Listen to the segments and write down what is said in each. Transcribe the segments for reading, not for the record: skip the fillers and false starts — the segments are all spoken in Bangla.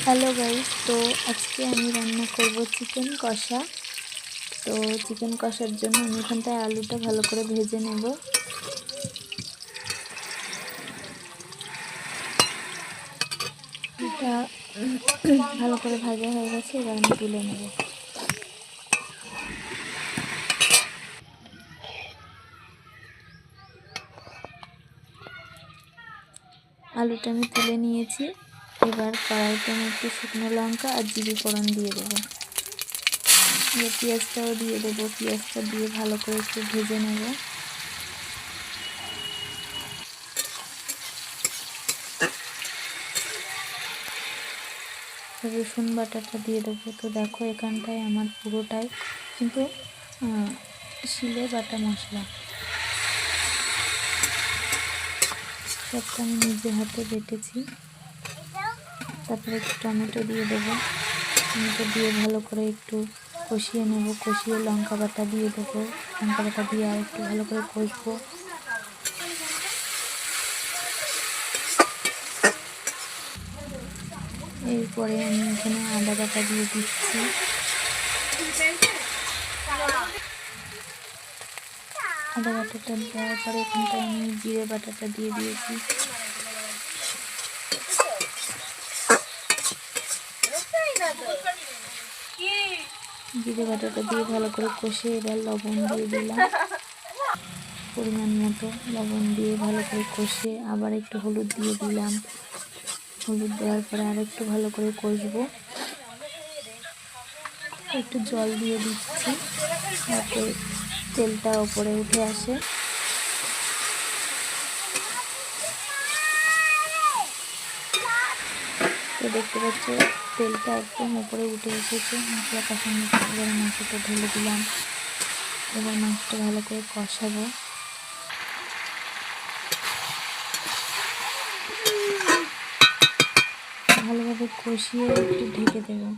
হ্যালো গাইস, তো আজকে আমি রান্না করব চিকেন কষা। তো চিকেন কষার জন্য আমি এখানটায় আলুটা ভালো করে ভেজে নেব। এটা ভালো করে ভাজা হয়ে গেছে, এবার আমি তুলে নেব। আলুটা আমি তুলে নিয়েছি। এবার কড়াইতে আমি একটু শুকনো লঙ্কা আর জিরে ফোড়ন দিয়ে দেবো। এবার পেঁয়াজটাও দিয়ে দেবো। পেঁয়াজটা দিয়ে ভালো করে একটু ভেজে নেব। রসুন বাটাটা দিয়ে দেবো। তো দেখো এখানটায় আমার পুরোটাই কিন্তু শিলে বাটা মশলা, সবটা আমি নিজে হাতে বেটেছি। তারপরে একটু টমেটো দিয়ে দেবো। টমেটো দিয়ে ভালো করে একটু কষিয়ে নেব। কষিয়ে লঙ্কা বাটা দিয়ে দেবো। লঙ্কা বাটা দিয়ে আর একটু ভালো করে কষবো। এরপরে আমি এখানে আদা বাটা দিয়ে দিচ্ছি। আদা বাটাটা দেওয়ার পরে এখানটায় আমি জিরে বাটাটা দিয়ে দিয়েছি। জিরে বাটাটা দিয়ে ভালো করে কষে এবার লবণ দিয়ে দিলাম, পরিমাণ মতো লবণ দিয়ে ভালো করে কষে আবার একটু হলুদ দিয়ে দিলাম। হলুদ দেওয়ার পরে আর একটু ভালো করে কষবো। একটু জল দিয়ে দিচ্ছি যাতে তেলটা ওপরে উঠে আসে। তো দেখতে পাচ্ছ তেলটা একদম উপরে উঠে এসেছে। মশলা কষানোর পর এবার মাংসটা ঢেলে দিলাম। এবার মাংসটা ভালো করে কষাবো। ভালোভাবে কষিয়ে একটু ঢেকে দেবো।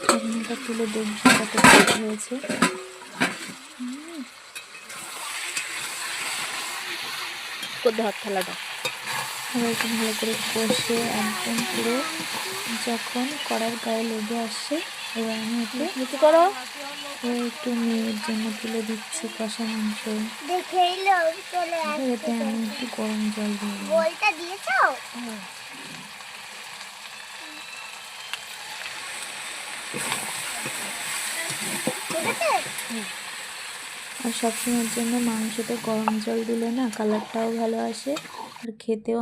ঢাকনাটা তুলে দেখবো কত হয়েছে। হাত থালাটা আবার একটু ভালো করে কষে একদম পুরো যখন কড়ার গায়ে লেগে আসছে, এবার আমি একটু করো একটু মেয়ের জন্য তুলে দিচ্ছি কষা মাংস। এতে আমি একটু গরম জল দিয়ে আর সবসময়ের জন্য মাংসতে গরম জল দিলে না কালারটাও ভালো আসে আর খেতেও